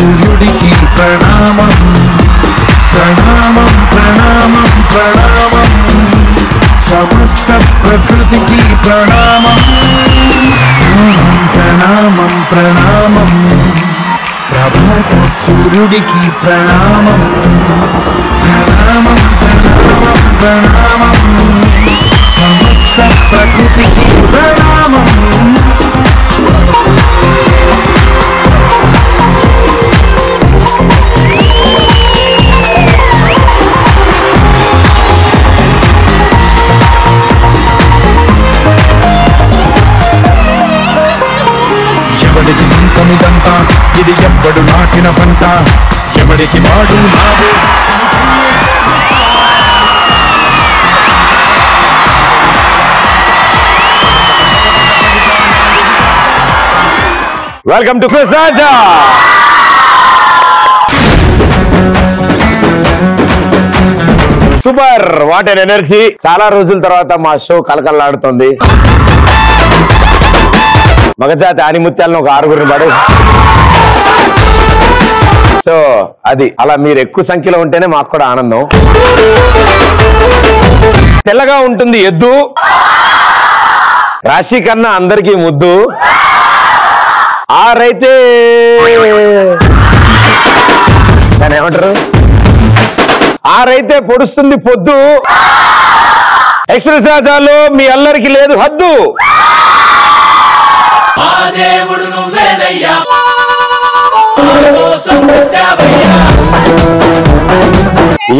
సూర్యుడికి ప్రణామం ప్రణామం ప్రణామం ప్రణామం సమస్త ప్రకృతికి ప్రణామం ప్రణామం ప్రణామం ప్రభాత సూర్యుడికి ప్రణామం ప్రణామం ప్రణామం ప్రణామం సమస్త ప్రకృతికి ప్రణామం ఎవడికి సంతమిదంతా ఇది ఎవ్వడు నాటిన పంట ఎవడికి వాడు నాడు welcome to quiz Raja. Super, what N energy. చాలా రోజుల తర్వాత మా షో కలకల్లాడుతుంది. మగజాతి ఆనిముత్యాలను ఒక 6గురిని పడే. సో అది అలా మీరు ఎక్కువ సంఖ్యలో ఉంటేనే మాకు కూడా ఆనందం. తెల్లగా ఉంటుంది ఎద్దు, రాశి కన్నా అందరికీ ముద్దు, ఆరైతే దాని ఏమంటారు, ఆరైతే పొడుస్తుంది పొద్దు. ఎక్స్ప్రెస్ రాజాలో మీ అల్లరికి లేదు హద్దు.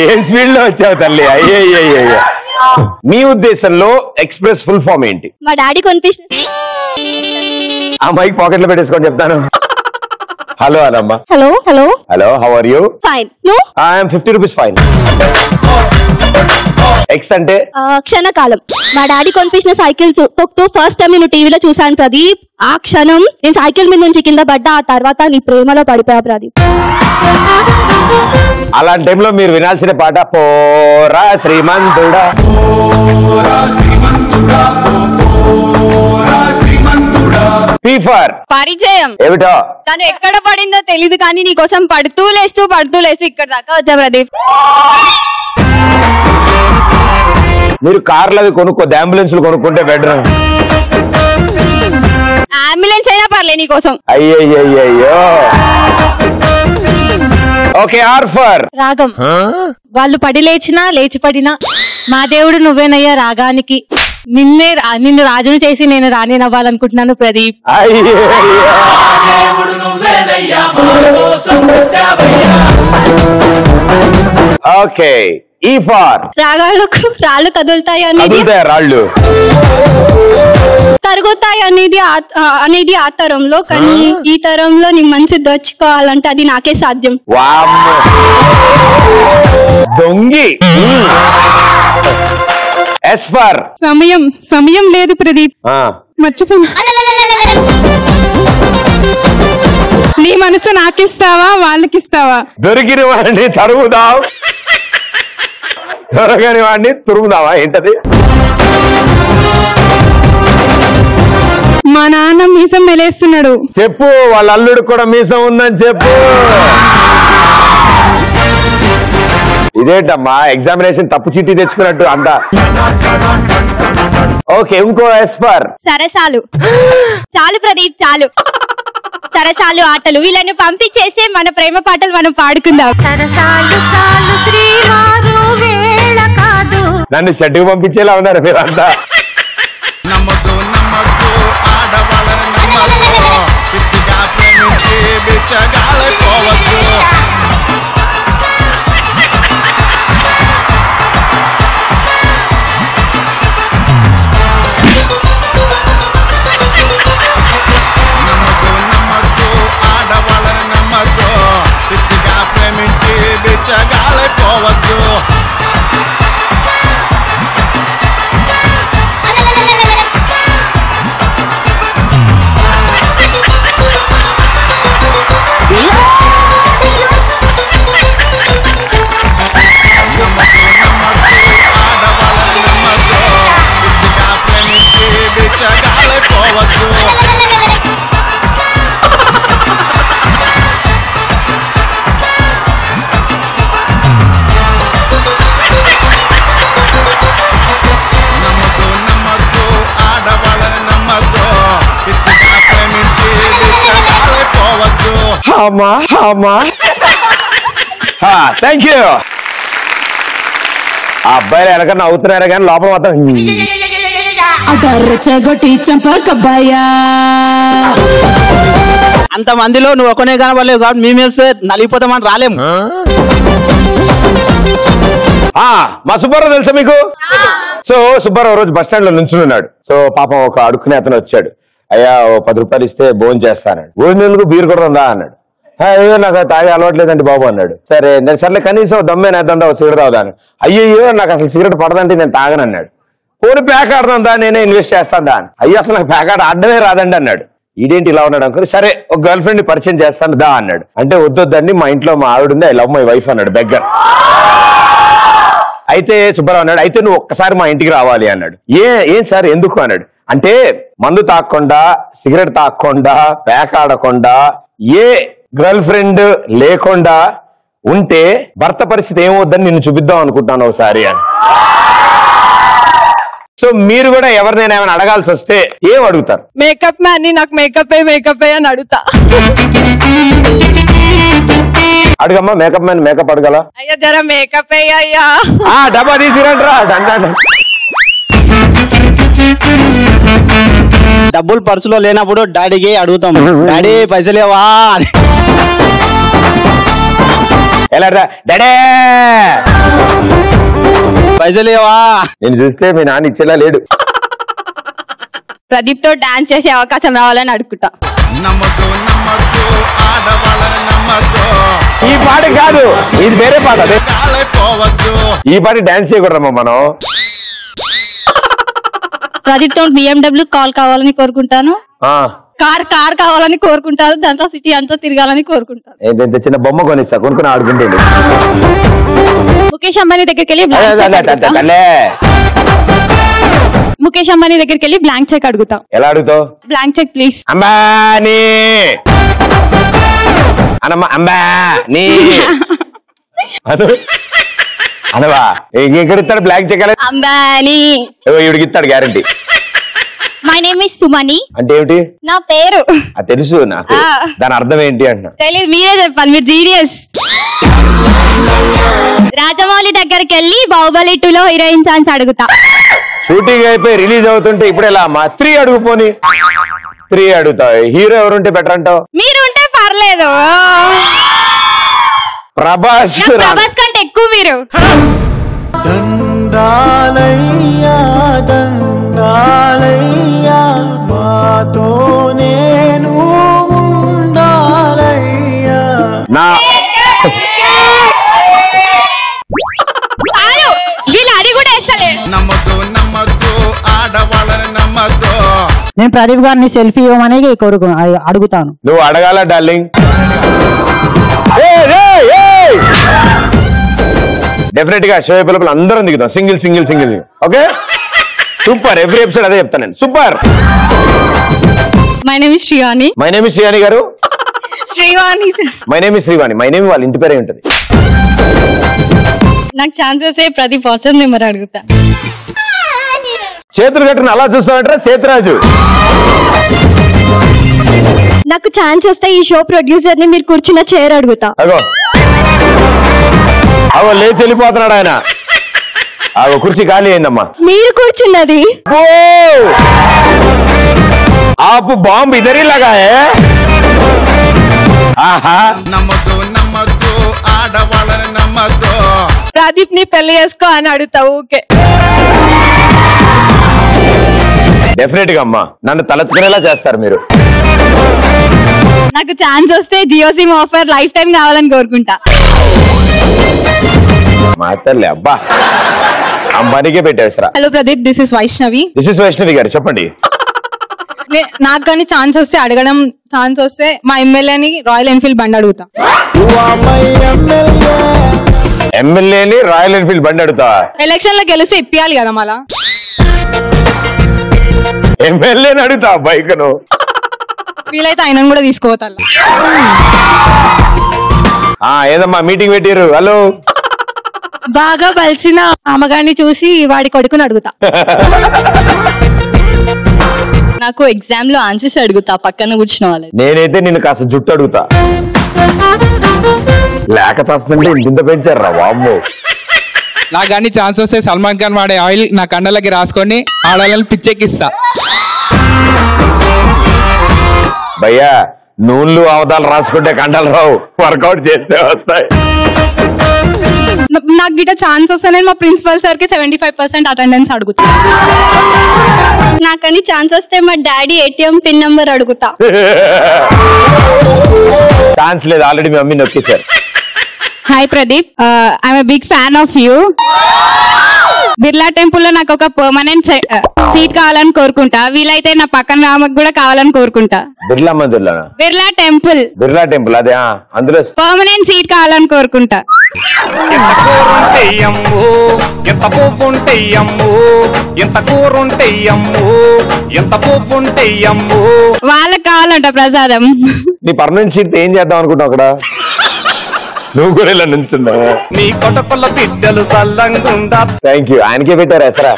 ఏం స్పీడ్ లో వచ్చావు తల్లి. అయ్యయ్యయ్య, మీ ఉద్దేశంలో ఎక్స్ప్రెస్ ఫుల్ ఫామ్ ఏంటి? మా డాడీ కొనిపిస్తుంది. ఆ మైక్ పాకెట్ లో పెట్టేసుకొని చెప్తాను. హలో అదమ్మా. Hello hello hello, how are you? Fine. No, I'm 50 rupees fine. ఎక్స్ అంటే క్షణకాలం. మా డాడీ కొనిపించిన సైకిల్ తొక్కుతూ ఫస్ట్ టైం నేను టీవీలో చూసాను ప్రదీప్. ఆ క్షణం నేను సైకిల్ మీద నుంచి కింద పడ్డా, ఆ తర్వాత నీ ప్రేమలో పడిపోయా ప్రదీప్. అలాంటి టైంలో మీరు వినాల్సిన పాట పోరా శ్రీమంతుడా. పరిచయం ఏమిటో తను ఎక్కడ పడిందో తెలీదు కానీ నీ కోసం పడుతూ లేస్తూ ఇక్కడ దాకా వచ్చా ప్రదీప్. మీరు కార్లు అవి కొనుక్కోద్దు, అంబులెన్స్ కొనుక్కుంటే బెటర్. అంబులెన్స్ అయినా పర్లే నీ కోసం. అయ్యయ్యో. ఓకే, ఆర్ ఫర్ రాగం. వాళ్ళు పడి లేచినా లేచి పడినా మా దేవుడు నువ్వేనయ్యా రాగానికి. నిన్ను రాజును చేసి నేను రాణి నవ్వాలనుకుంటున్నాను ప్రదీప్. ఓకే, ఈ ఫార్ రాగాలకు రాళ్ళు కదులుతాయి అనేది, రాళ్ళు కరుగుతాయి అనేది ఆ తరంలో, కానీ ఈ తరంలో నీ మనసు దోచుకోవాలంటే అది నాకే సాధ్యం. దొంగి. ఎస్పర్ సమయం లేదు ప్రదీప్, మర్చిపోయినా. నీ మనసు నాకిస్తావా వాళ్ళకిస్తావా? దొరికిన వాడిని తరుముదాం, దొరకని వాడిని తురుముదావా? ఏంటది? మా నాన్న మీసం మెలేస్తున్నాడు. చెప్పు, వాళ్ళ అల్లుడు కూడా మీసం ఉందని చెప్పు. ఇదేంటమ్మా ఎగ్జామినేషన్ తప్పు చీటీ తెచ్చుకున్నట్టు అంట. ఓకే, ఇంకో ఎస్పర్. సరసాలు. చాలు ప్రదీప్, చాలు. సరసాలు, ఆటలు వీళ్ళని పంపించేస్తే మన ప్రేమ పాటలు మనం పాడుకుందాం. సరసాలు చాలు శ్రీవారు వేళ కాదు. నన్ను షెడ్డుకు పంపించేలా ఉన్నారు మీరంతా. Thank you. ఆ అబ్బాయిలు ఎనకన్నా అవుతున్నారా కానీ లోపల మాత్రం అంత మందిలో నువ్వు ఒకనే కనబడలేవు కాబట్టి మేము వేస్తే నలిగిపోతామని రాలేము. మా సుబ్బారావు తెలుసా మీకు? సో సుబ్బారావు రోజు బస్ స్టాండ్ లో నుంచున్నాడు. సో పాపం ఒక అడుక్కునే అతను వచ్చాడు. అయ్యా 10 రూపాయలు ఇస్తే భోజనం చేస్తానండి. భోజనం బీరు కూడా ఉందా అన్నాడు. అయ్యో నాకు తాగే అలవాట్లేదండి బాబు అన్నాడు. సరే నేను సర్లే కనీసం దమ్మేనేద్దా సిగరెట్ తాగుదాను. అయ్యో నాకు అసలు సిగరెట్ పడదంటే నేను తాగనన్నాడు. పోనీ ప్యాక్ ఆడదా నేనే ఇన్వెస్ట్ చేస్తాను దా అని. అయ్యో అసలు నాకు ప్యాక్ ఆడమే రాదండి అన్నాడు. ఇదేంటి ఇలా ఉన్నాడు అనుకుని సరే ఒక గర్ల్ ఫ్రెండ్ ని పరిచయం చేస్తాను దా అన్నాడు. అంటే వద్దొద్దండి మా ఇంట్లో మా ఆవిడ ఉంది, ఐ లవ్ మై వైఫ్ అన్నాడు బెగ్గర్. అయితే సుబ్బారావు అన్నాడు అయితే నువ్వు ఒక్కసారి మా ఇంటికి రావాలి అన్నాడు. ఏం సార్ ఎందుకు అన్నాడు. అంటే మందు తాగకుండా సిగరెట్ తాగకుండా ప్యాక్ ఆడకుండా ఏ గర్ల్ ఫ్రెండ్ లేకుండా ఉంటే భర్త పరిస్థితి ఏమవుద్దని నిన్ను చూపిద్దాం అనుకుంటాను ఒకసారి అని. సో మీరు కూడా ఎవరినైనా ఏమైనా అడగాల్సి వస్తే ఏం అడుగుతారు? మేకప్ మ్యాన్ ని నాకు మేకప్ అని అడుగుతా. అడుగమ్మా మేకప్ మ్యాన్ మేకప్ అడగల. అయ్యా జర మేకప్ అయ్యా. డబ్బా తీసిరంట్రా. డబ్బులు పర్సులో లేనప్పుడు డాడీకి అడుగుతాం, డాడీ పైసలేవా అని. ఎలా డాడీ పైసలేవా నేను చూస్తే మీ నాన్న ఇచ్చేలా లేడు. ప్రదీప్ తో డాన్స్ చేసే అవకాశం రావాలని అడుగుతా. ఈ పాట కాదు, ఇది వేరే పాట. ఈ పాట డాన్స్ చేయకూడదమ్మా మనం. ప్రదీప్ తో BMW కాల్ కావాలని కోరుకుంటాను. కార్ కావాలని కోరుకుంటాను. దాంతో సిటీ అంతా తిరగాలని కోరుకుంటాను. ఏంటంటే చిన్న బొమ్మ కొనిస్తా కొనుక్కుని ఆడుకుంటే. ముఖేష్ అంబానీ దగ్గరికి వెళ్ళి బ్లాంక్ చెక్ అడుగుతాం. ఎలా అడుగుతావు? Blank cheque please. అంబానీ అనమ్మా అంబానీ అనవా ఎక్కడ ఇస్తాడు బ్లాంక్ చెక్? అంబానీ ఇవిడికి ఇస్తాడు guarantee. My name is Sumani. అంటే ఏమిటి? నా పేరు. అది తెలుసు నాకు. దాని అర్థం ఏంటి అంటున్నా? తెలియదు, మీరే చెప్పండి, మీరు జీనియస్. రాజమౌళి దగ్గరికి వెళ్ళి బాహుబలి 2లో హీరోయిన్ ఛాన్స్ అడుగుతా. షూటింగ్ అయిపోయి రిలీజ్ అవుతుంటే ఇప్పుడు ఎలా అమ్మా 3 అడుగుపోని. 3 అడుగుతావు. హీరో ఎవరుంటే బెటర్ అంటావు? మీరు ఉంటే పర్లేదు. ప్రభాస్ కంటే ఎక్కువ మీరు. దండాలయ్యా దండాలయ్యా మాతో నేను ఉండాలయ్యా. నా వీళ్ళు అది కూడా వేస్తలే. నమ్మద్దు ఆడవాళ్ళని నమ్మద్దు. నేను ప్రదీప్ గారిని సెల్ఫీ ఇవ్వమని అడుగుతాను. నువ్వు అడగాల డార్లింగ్. డెఫినెట్ గా షో అయిపోయి అందరం దిగుతాం. Single okay super. Every episode అదే చెప్తాను నేను. Super. My name is Srivani. My name is Srivani గారు. Srivani. My name is Srivani. My name వాళ్ళ ఇంటి పేరే ఉంటుంది. నాకు ఛాన్సెస్ ప్రదీప్ వాట్సాప్ నెంబర్ అడుగుతా. చేతులు కట్టుకుని అలా చూస్తామంటారా సేతురాజు? నాకు ఛాన్స్ వస్తే ఈ షో ప్రొడ్యూసర్ ని మీరు కూర్చున్న చైర్ అడుగుతా. అగో లేచి వెళ్ళిపోతున్నాడు ఆయన. అగో కుర్చీ ఖాళీ అయిందమ్మా. మీరు కూర్చున్నది ఆపు బాంబు ఇదరిలాగా. ఆహా నమ్మద్దు ఆడవాళ్ళని నమ్మద్దు. ప్రదీప్ ని పెళ్లి చేసుకో అని అడుగుతావు. ఓకే డెఫినెట్ గా అమ్మా నన్ను తలెత్తుకునేలా చేస్తారు మీరు. నాకు ఛాన్స్ వస్తే Jio sim offer life time కావాలని కోరుకుంటా. మాట్లాడలే అబ్బా అంబానీకే పెట్టేసరా. Hello Pradeep, this is Vaishnavi. This is Vaishnavi గారు చెప్పండి. నాకు కానీ ఛాన్స్ వస్తే మా ఎమ్మెల్యేని రాయల్ ఎన్ఫీల్డ్ బండి అడుగుతా. ఎమ్మెల్యేని రాయల్ ఎన్ఫీల్డ్ బండి అడుగుతా? ఎలక్షన్ లో గెలిచి ఇప్పియాలి కదా మళ్ళా. ఎమ్మెల్యేని అడుగుతా బైక్ ను. వీలైతే ఆయనను కూడా తీసుకోవతా. ఏదమ్మా మీటింగ్ పెట్టారు? హలో బాగా బలిసిన అమ్మగారిని చూసి వాడి కొడుకుని అడుగుతా. నాకు ఎగ్జామ్ లో ఆన్సర్స్ అడుగుతా పక్కన కూర్చున్న వాళ్ళు. నేనైతే నిన్ను కాస్త జుట్టు అడుగుతా. లేక చేస్తుంటే ఇంత పెంచారా వామ్మో. నాకు కానీ ఛాన్స్ వస్తే సల్మాన్ ఖాన్ వాడే ఆయిల్ నా కండలకి రాసుకొని ఆడాలని పిచ్చెక్కిస్తా. భయ్యా నూనెలు అవతాలు రాసుకుంటే కండలు రావు, వర్కౌట్ చేస్తే వస్తాయి. నాకు గిట్ట ఛాన్స్ వస్తే నేను మా ప్రిన్సిపల్ సార్ కి 75% అటెండెన్స్ అడుగుతా. నాకని ఛాన్స్ వస్తే మా డాడీ ATM పిన్ నంబర్ అడుగుతా. ఛాన్స్ లేదు, ఆల్రెడీ మీ మమ్మీ నొక్కేశారు. Hi Pradeep, I'm a big fan of you. Birla temple లో నాకు ఒక పర్మనెంట్ సీట్ కావాలని కోరుకుంటా. వీలైతే నా పక్కన రామకు కూడా కావాలని కోరుకుంటా. బిర్లా మందిర్లో బిర్లా టెంపుల్ అదే అందులో పర్మనెంట్ సీట్ కావాలని కోరుకుంటా. ఎంత కూరుంటే అమ్ము, ఎంత పోపుంటే అమ్ము, ఎంత కూరుంటే అమ్ము, ఎంత పోపుంటే అమ్ము. వాళ్ళకి కావాలంట ప్రసాదం. నీ పర్మనెంట్ సీట్ ఏం చేద్దాం అనుకుంటావు అక్కడ? నువ్వు కూడా ఇలా నుంచున్నావు. నీ కొటకొల్ల బిడ్డలు సల్లంగుండా. Thank you. ఆయనకే పెట్టారు ఎసరా.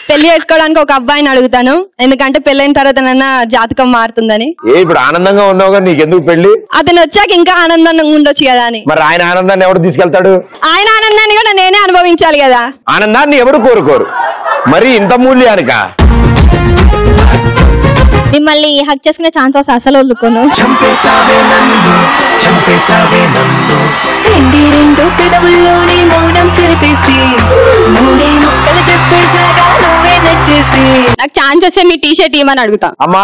పెళ్లి చేసుకోవడానికి ఒక అబ్బాయిని అడుగుతాను, ఎందుకంటే పెళ్ళైన తర్వాత నన్న జాతకం మారుతుందని. ఇప్పుడు ఆనందంగా ఉన్నావు కదా, నీకెందుకు పెళ్లి? అతను వచ్చాక ఇంకా ఆనందంగా ఉండొచ్చు కదా అని. మరి ఆయన ఆనందాన్ని ఎవడు తీసుకెళ్తాడు? ఆయన ఆనందాన్ని కూడా నేనే అనుభవించాలి కదా. ఆనందాన్ని ఎవరు కోరుకోరు, మరి ఇంత మూల్యానిక? మిమ్మల్ని హక్ చేసుకునే ఛాన్స్ వస్తే అసలు వదులుకోను. రెండు పెదవుల్లోనే మౌనం చెరిపేసి మూడే ముక్కలు చెప్పేసాగా నువ్వే నచ్చేసి. నాకు ఛాన్స్ వస్తే మీ టీషర్ట్ ఇవ్వమని అడుగుతా. అమ్మా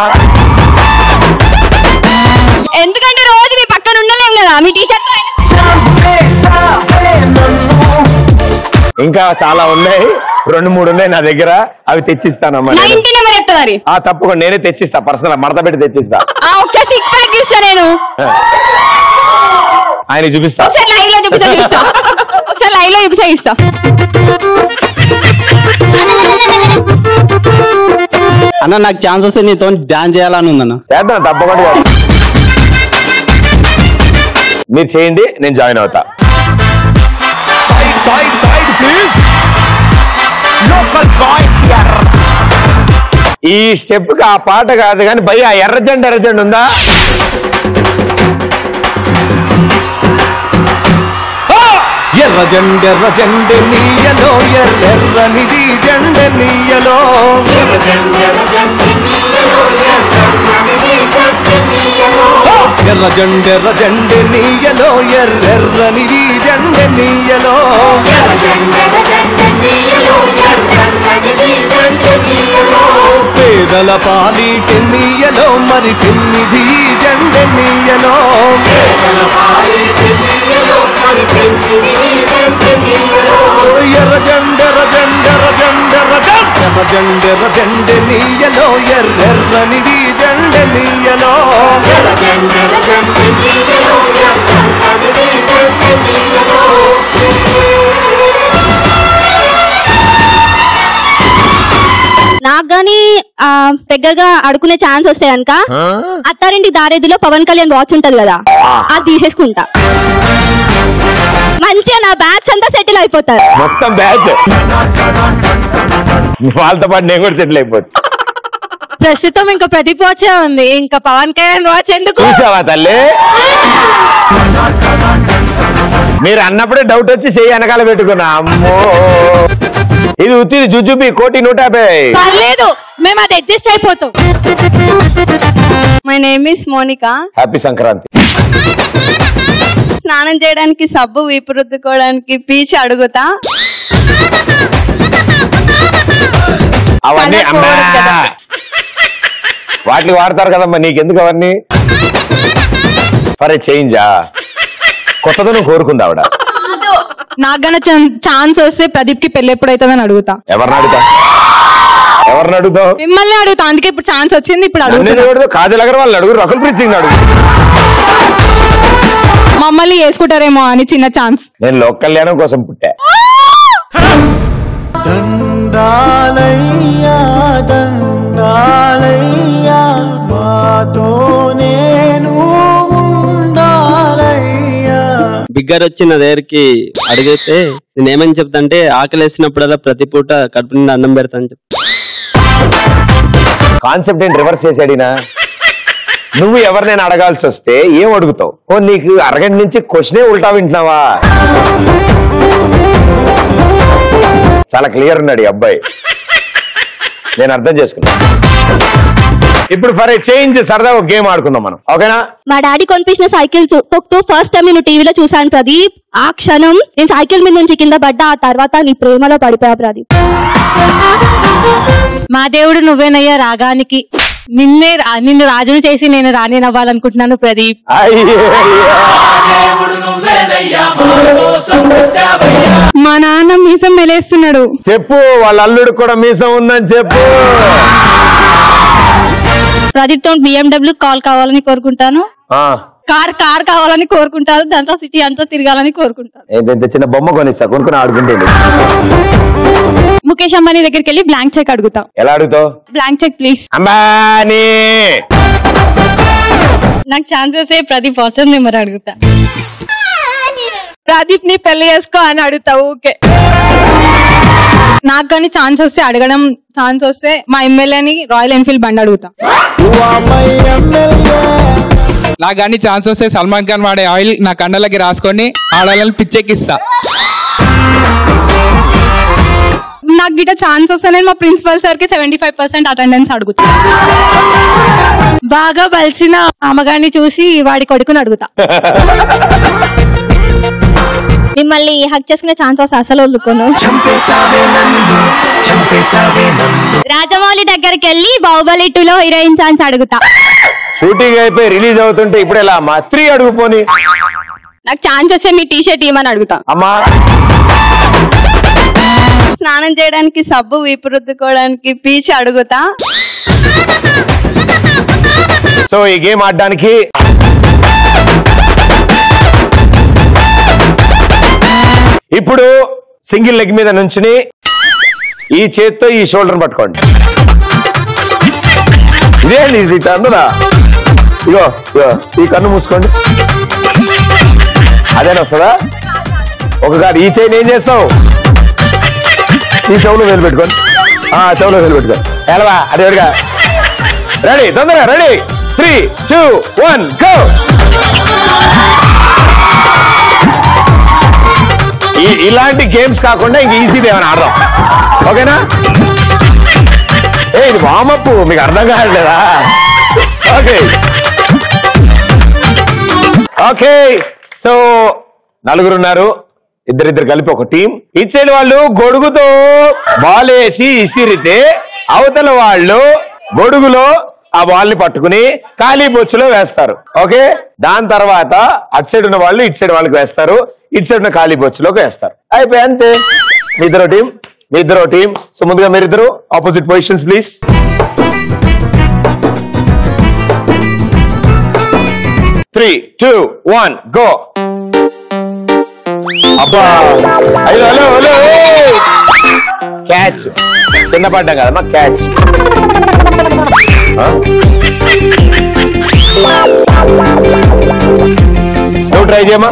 ఎందుకంటే రోజు మీ పక్కన ఉండలేం కదా, మీ టీషర్ట్. ఇంకా చాలా ఉన్నాయి, 2-3 ఉన్నాయి నా దగ్గర, అవి తెచ్చిస్తానమ్మా. నా ఇంటి నెంబర్ చెప్తా మరి. తప్పకుండా నేనే తెచ్చిస్తా, పర్సనల్ మడత పెట్టి తెచ్చిస్తా. ఒకసారి 6 ప్యాక్ ఇస్తా నేను. ఆయన చూపిస్తా. ఒకసారి లైవ్ లో చూపిస్తా ఇస్తా. అన్న నాకు ఛాన్స్ వస్తే నీతో డాన్స్ చేయాలని ఉందన్న. చేద్దాం తప్పకుండా. మీరు చేయండి, నేను జాయిన్ అవుతా. Side please. Local boys here. ఈ స్టెప్ కి ఆ పాట కాదు కానీ భయ్యా ఎర్రజెండ ఉందా? ఎర్రజెండ నీయలో ఎర్రనిది జెండ నీయలో. ఎర్రజెండ నీయలో ఎర్రనిది జెండ నీయలో. పేదల పాలి కెన్నీయలో మరి పెన్నిది జెండ నీయలో. ఎర్రజెండ నీయలో ఎర్రనిది జెండ నీయలో. నాకు గానీ పెద్దగా అడుకునే ఛాన్స్ వస్తే కనుక అత్తారింటి దారేదిలో పవన్ కళ్యాణ్ వాచ్ ఉంటది కదా, అది తీసేసుకుంటా. మంచిగా నా బ్యాచ్ అంతా సెటిల్ అయిపోతారు. మొత్తం బ్యాచ్ వాళ్ళతో పాటు నేను కూడా సెటిల్ అయిపోతా. ప్రస్తుతం ఇంకా ప్రదీప్ వాచే ఉంది, ఇంకా పవన్ కళ్యాణ్ వాచ్ ఎందుకు? చూసావా తల్లి, మీరు అన్నప్పుడే డౌట్ వచ్చి చెయ్యి వెనకాల పెట్టుకున్నా. అమ్మో ఇది ఉత్తిది జుజుబి 1,150. పర్లేదు, మేము అది అడ్జస్ట్ అయిపోతాం. My name is Monika. Happy Sankranti. స్నానం చేయడానికి సబ్బు, వీపు రుద్దుకోవడానికి పీచ్ అడుగుతా. అవన్నీ వాటిని వాడతారు కదమ్మా, నీకెందుకు అవన్నీ? ఫర్ చేంజా కొత్తదనం కోరుకుంది ఆవిడ. నాకు గన ఛాన్స్ వస్తే ప్రదీప్ కి పెళ్లి ఎప్పుడైతుందని అడుగుతా. ఎవరిని అడుగుతావు? మిమ్మల్ని అడుగుతా, అందుకే ఇప్పుడు ఛాన్స్ వచ్చింది, ఇప్పుడు అడుగుతా. కాజల్ అగర్వాల్ అడుగు, రకుల్ ప్రీత్ సింగ్ అడుగు. మమ్మల్ని వేసుకుంటారేమో అని చిన్న ఛాన్స్. నేను లోక్ కళ్యాణం కోసం పుట్టా. దండాలయ్యా దండాలయ్యా మాతో నేను ఉండాలయ్యా. బిగ్గర్ వచ్చి నా దగ్గరికి అడిగితే నేనేమని చెప్తాంటే ఆకలి వేసినప్పుడల్లా ప్రతి పూట కడుపు నిండా అన్నం పెడతా అని చెప్తా. కాన్సెప్ట్ ఏంటి రివర్స్ చేసాడినా? నువ్వు ఎవరినైనా అడగాల్సి వస్తే ఏం అడుగుతావు? ఓ నీకు అరగంట నుంచి క్వశ్చనే ఉల్టా వింటున్నావా? చాలా క్లియర్ ఉన్నాడు ఈ అబ్బాయి, నేను అర్థం చేసుకున్నా. ఇప్పుడు ఫర్ ఏ చేంజ్ సరదా ఒక గేమ్ ఆడుకుందాం మనం, ఓకేనా? మా డాడీ కొనిపించిన సైకిల్ తొక్కుతూ ఫస్ట్ టైం నేను టీవీలో చూసాను ప్రదీప్. ఆ క్షణం నేను సైకిల్ మీద నుంచి కింద పడ్డా, ఆ తర్వాత నీ ప్రేమలో పడిపోయా ప్రదీప్. మా దేవుడు నువ్వేనయ్యా రాగానికి, నిన్ను రాజును చేసి నేను రానివ్వాలనుకుంటున్నాను ప్రదీప్. మా నాన్న మీసం మెలేస్తున్నాడు. చెప్పు, వాళ్ళ అల్లుడు కూడా మీసం ఉందని చెప్పు. ప్రదీప్ తో BMW కాల్ కావాలని కోరుకుంటాను. కార్ కావాలని కోరుకుంటాను. దాంతో సిటీ అంతా తిరగాలని కోరుకుంటాను. చిన్న బొమ్మ కొనిస్తా, కొనుక్కుని ఆడుకుంటుంది. ముఖేష్ అంబానీ దగ్గరికి వెళ్ళి బ్లాంక్ చెక్ అడుగుతాం. ఎలా అడుగుతావు? Blank cheque please. అంబానీ నాకు ఛాన్సెస్ ప్రదీప్ వాట్సాప్ నెంబర్ అడుగుతా. ప్రదీప్ ని పెళ్లి చేసుకో అని అడుగుతావు. ఓకే, నాకు కానీ ఛాన్స్ వస్తే మా ఎమ్మెల్యేని రాయల్ ఎన్ఫీల్డ్ బండి అడుగుతా. నాకు కానీ ఛాన్స్ వస్తే సల్మాన్ ఖాన్ వాడే ఆయిల్ నా కండలకి రాసుకొని ఆడాలని పిచ్చెక్కిస్తా. నాకు గిట్ట ఛాన్స్ వస్తే నేను మా ప్రిన్సిపల్ సార్ కి 75% అటెండెన్స్ అడుగుతా. బాగా బలిసిన అమ్మగారిని చూసి వాడి కొడుకుని అడుగుతా. మిమ్మల్ని హక్ చేసుకునే ఛాన్స్ వస్తే అసలు వదులుకోను. రాజమౌళి దగ్గరికి వెళ్ళి బాహుబలి 2లో హీరోయిన్ ఛాన్స్ అడుగుతా. షూటింగ్ అయిపోయి రిలీజ్ అవుతుంటే ఇప్పుడు ఎలా మా 3 అడుగుపోని. నాకు ఛాన్స్ వస్తే మీ టీషర్ట్ ఇవ్వమని అడుగుతా. అమ్మా స్నానం చేయడానికి సబ్బు, వీపు రుద్దుకోవడానికి పీచ్ అడుగుతా. సో ఈ గేమ్ ఆడడానికి ఇప్పుడు సింగిల్ లెగ్ మీద నుంచుని ఈ చేత్తో ఈ షోల్డర్ పట్టుకోండి. ఇదేంటి ఇది అందునా? ఇగో ఈ కన్ను మూసుకోండి. అదేనా వస్తుందా? ఒకసారి ఈ చైన్ ఏం చేస్తావు? ఈ చెవులో వేలు పెట్టుకోండి. చెవులో వేలు పెట్టుకోండి. ఎలవా అది ఎవరిగా రెడీ? తొందరగా రెడీ. 3, 2, 1 గో. ఇలాంటి గేమ్స్ కాకుండా ఇంక ఈజీది ఏమైనా ఆడదాం, ఓకేనా? ఇది వామప్, మీకు అర్థం కావట్లేదా? ఓకే సో నలుగురున్నారు, ఇద్దరిద్దరు కలిపి ఒక టీం. ఇటు సైడ్ వాళ్ళు గొడుగుతో బాల్ వేసి ఇసిరితే అవతల వాళ్ళు గొడుగులో ఆ బాల్ ని పట్టుకుని ఖాళీ బొచ్చులో వేస్తారు. ఓకే, దాని తర్వాత అటు సైడ్ ఉన్న వాళ్ళు ఇటు సైడ్ వాళ్ళకి వేస్తారు, ఇటు సైడ్ ఉన్న ఖాళీ బొచ్చులోకి వేస్తారు. అయిపోయి అంతే. మీ ఇద్దరు టీం. సో ముందుగా మీరిద్దరు opposite positions please. Three, 2, 1 go. అబ్బా హలో క్యాచ్. చిన్న పడ్డాం కదమ్మా, క్యాచ్. నువ్వు ట్రై చేయమ్మా.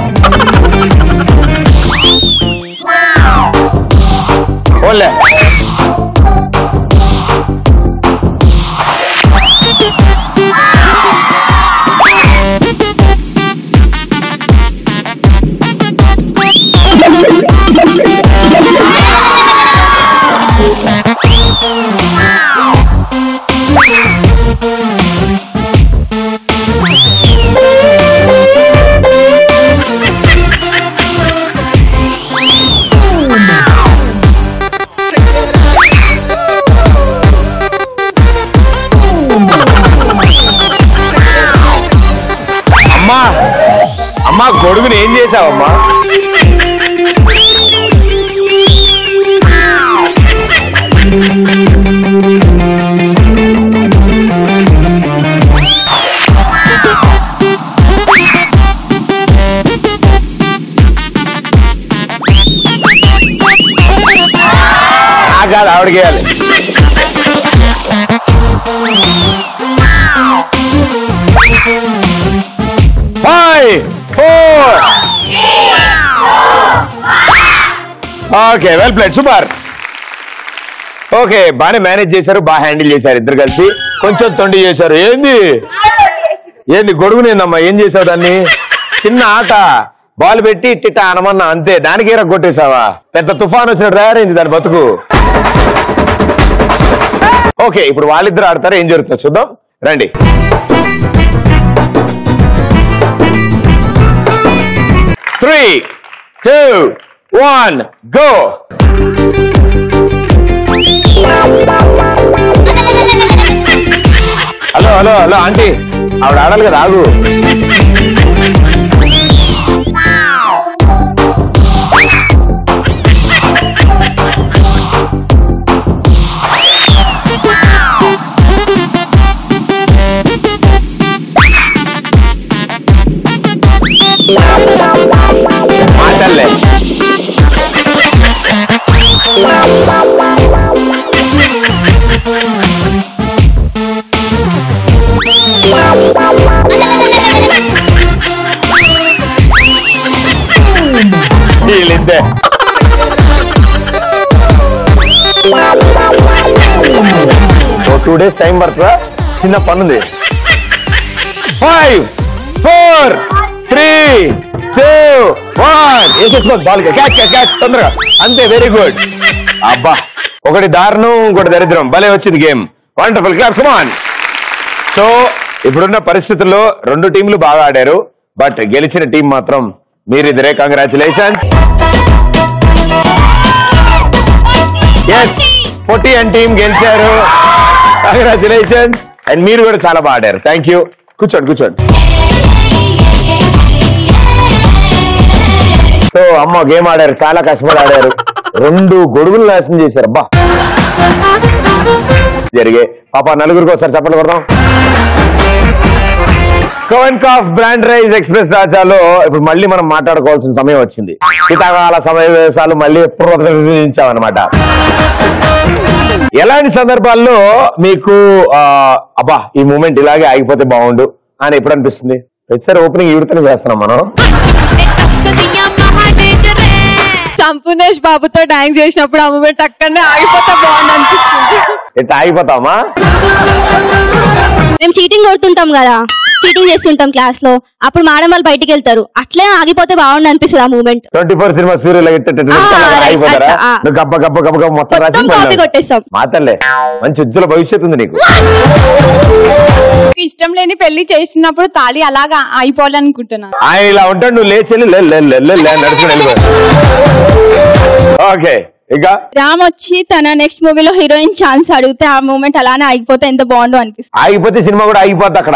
ఓన్లే అమ్మా గొడుగుని ఏం చేసావమ్మా? కాదు ఆవిడకి వేయాలి. Okay well played, super. Okay బాగానే మేనేజ్ చేశారు, బాగా హ్యాండిల్ చేశారు ఇద్దరు కలిసి. కొంచెం తొండి చేశారు. ఏంది గొడుగునేందమ్మా, ఏం చేసావు దాన్ని? చిన్న ఆట, బాల్ పెట్టి ఇట్టిట అనమన్నా అంతే, దానికి ఏరా కొట్టేశావా? పెద్ద తుఫాన్ వచ్చినట్టు తయారైంది దాని బతుకు. ఓకే, ఇప్పుడు వాళ్ళిద్దరు ఆడతారు, ఏం జరుగుతుందో చూద్దాం రండి. Three, 2, 1, go. Hello hello hello aunty, ఆవిడ ఆడాలి కదా, ఆగు. మాటల్లే వీళ్ళిద్దే. ఓ 2 days టైం పడుతుందా? చిన్న పనుంది. 5, 4, 3, 2, 1 వేసేసుకోండి బాల్. క్యాచ్ తొందరగా, అంతే. Very good. అబ్బా, ఒకటి దారుణం ఇంకోటి దరిద్రం. భలే వచ్చింది game. Wonderful. Come on. So ఇప్పుడున్న పరిస్థితుల్లో 2 టీంలు బాగా ఆడారు, బట్ గెలిచిన టీం మాత్రం మీరిద్దరే. కంగ్రాచులేషన్స్. పొట్టి అండ్ టీం గెలిచారు. కంగ్రాచులేషన్స్. అండ్ మీరు కూడా చాలా బాగా ఆడారు. Thank you. కూర్చోండి. సో అమ్మ గేమ్ ఆడారు, చాలా కష్టపడి ఆడారు. 2 గొడుగులు నాశనం చేశారు. అబ్బా జరిగే పాప. నలుగురికి ఒకసారి చప్పట్లు కొడదాం. కోవెన్కాఫ్ బ్రాండ్ రైస్ ఎక్స్ప్రెస్ రాజాలో ఇప్పుడు మళ్ళీ మనం మాట్లాడుకోవాల్సిన సమయం వచ్చింది. శీతాకాల సమావేశాలు మళ్ళీ పునరుద్ధరించామన్నమాట. ఎలాంటి సందర్భాల్లో మీకు అబ్బా ఈ మూమెంట్ ఇలాగే ఆగిపోతే బాగుండు అని ఎప్పుడు అనిపిస్తుంది? ప్రతిసారి ఓపెనింగ్ ఈవిడతోనే చేస్తున్నాం మనం. సంపూర్ణేష్ బాబుతో డాన్స్ చేసినప్పుడు ఆ మూమెంట్ అక్కడనే ఆగిపోతే బాగుంది అనిపిస్తుంది. ఎట్లా ఆగిపోతామా? మేము చీటింగ్ కొడుతుంటాం కదా, చీటింగ్ చేస్తుంటాం క్లాస్ లో, అప్పుడు మేడం వాళ్ళు బయటికి వెళ్తారు, అట్లే ఆగిపోతే బాగుంది అనిపిస్తుంది ఆ మూమెంట్. 24 సినిమా సూర్యులు ఆగిపోతారా? గబ్బ గబ్బ గబ్బ గబ్బ మొత్తం రాసి కొట్టేస్తాం. మాతల్లే, మంచి ఉజ్వల భవిష్యత్తు ఉంది నీకు. ఇష్టం లేని పెళ్లి చేసినప్పుడు తాళి అలాగా అయిపోవాలనుకుంటున్నాను. ఆయన ఇలా ఉంటాడు, నువ్వు లేచి నడుచుకుని. ఓకే, ఇంకా రామ్ వచ్చి తన నెక్స్ట్ మూవీలో హీరోయిన్ ఛాన్స్ అడిగితే ఆ మూమెంట్ అలానే ఆగిపోతే ఎంత బాగుండు అనిపిస్తుంది. ఆగిపోతే సినిమా కూడా ఆగిపోద్ది అక్కడ.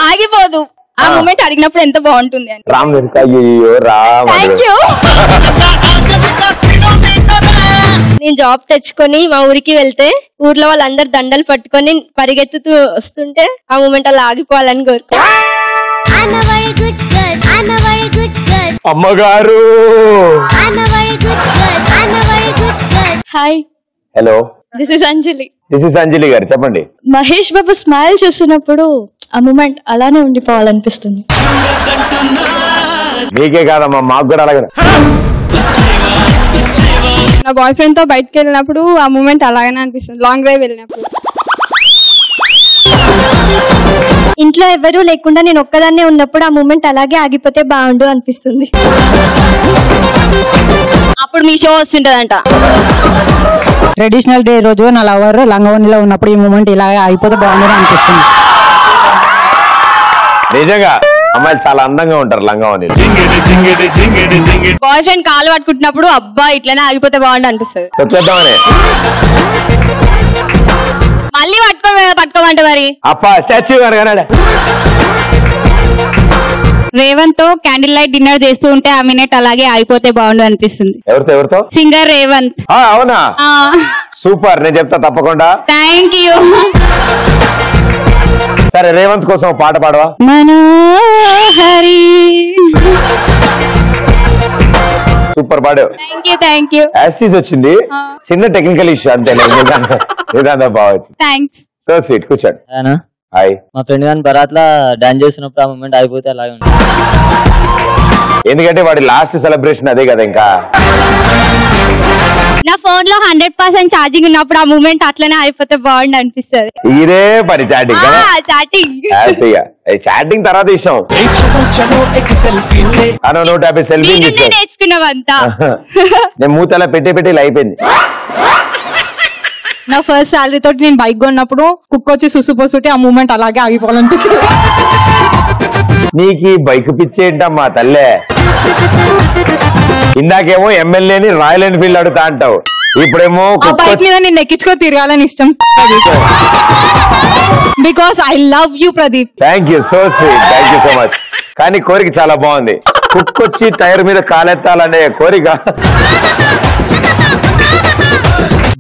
ఆగిపోదు, ఆ మూమెంట్ అడిగినప్పుడు ఎంత బాగుంటుంది అని. రామ్ అయ్యో రామ్. Thank you. నేను జాబ్ తెచ్చుకొని మా ఊరికి వెళ్తే ఊర్లో వాళ్ళందరు దండలు పట్టుకొని పరిగెత్తుతూ వస్తుంటే ఆ మూమెంట్ అలా ఆగిపోవాలని కోరుకో. అమ్మగారు. Hi, hello, this is Anjali. This is Anjali గారు, చెప్పండి. మహేష్ బాబు స్మైల్ చూస్తున్నప్పుడు ఆ మూమెంట్ అలానే ఉండిపోవాలనిపిస్తుంది. మీకే కాదమ్మా, మాకు కూడా అలాగే. నా బాయ్ ఫ్రెండ్ తో బయటకు వెళ్ళినప్పుడు ఆ మూమెంట్ అలాగనే అనిపిస్తుంది. లాంగ్ డ్రైవ్ వెళ్ళినప్పుడు. ఇంట్లో ఎవరు లేకుండా నేను ఒక్కదాన్నే ఉన్నప్పుడు ఆ మూమెంట్ అలాగే ఆగిపోతే బాగుండు అనిపిస్తుంది. అప్పుడు మీ షో వస్తుంటదంట. ట్రెడిషనల్ డే రోజు నా లవర్ లంగవనిలో ఉన్నప్పుడు ఈ మూమెంట్ ఇలాగే అయిపోతే బాగుందని అనిపిస్తుంది. నిజంగా అమ్మాయిలు చాలా అందంగా ఉంటారు లంగావని. బాయ్ ఫ్రెండ్ కాలు పట్టుకుంటున్నప్పుడు అబ్బా ఇట్లనే ఆగిపోతే బాగుండు అనిపిస్తుంది. చెప్పేద్దామని మళ్ళీ పట్టుకోమంటే మరి అప్ప స్టాచ్యూ గారు. రేవంత్ తో క్యాండిల్ లైట్ డిన్నర్ చేస్తూ ఉంటే ఆ మినిట్ అలాగే ఆగిపోతే బాగుండు అనిపిస్తుంది. ఎవరితో? సింగర్ రేవంత్. అవునా? సూపర్, నేను చెప్తా తప్పకుండా. Thank you. సరే, రేవంత్ కోసం పాట పాడవా? మనోహరి. సూపర్ పాడావు. Thank you. యాసిస్ వచ్చింది, చిన్న టెక్నికల్ ఇష్యూ అంతే. బావచ్చు. థ్యాంక్స్. So sweet. కూర్చోండి. హాయ్. మా ఫ్రెండ్ గాని బరాత్ లా డాన్స్ చేసినప్పుడు ఆ మూమెంట్ అయిపోతే అలాగే ఉంటుంది. ఎందుకంటే వాడి లాస్ట్ సెలబ్రేషన్ అదే కదా. ఇంకా నా ఫోన్ లో 100% ఛార్జింగ్ ఉన్నప్పుడు ఆ మూమెంట్ అట్లనే అయిపోతే బాగుండు అనిపిస్తుంది. ఇదే పని చాటింగ్ చాటింగ్ చాటింగ్ తర్వాత ఇష్టం 150 సెల్ఫీ నేర్చుకున్నావంతా. నేను మూతలా పెట్టి ఇలా అయిపోయింది. నా ఫస్ట్ శాలరీ తోటి నేను బైక్ కొన్నప్పుడు కుక్క వచ్చి సుసుపోసుంటే ఆ మూమెంట్ అలాగే ఆగిపోవాలనిపిస్తుంది. నీకు బైక్ పిచ్చేంటమ్మా తల్లే. ఇందాకేమో ఎమ్మెల్యేని రాయల్ ఎన్ఫీల్డ్ అడుగుతా అంటావు, ఇప్పుడేమో బైక్ మీద నేను ఎక్కించుకో తిరగాలని ఇష్టం. Because I love you Pradeep. Thank you so sweet, thank you so much. కానీ కోరిక చాలా బాగుంది, కుక్కొచ్చి టైర్ మీద కాలెత్తాలనే కోరిక.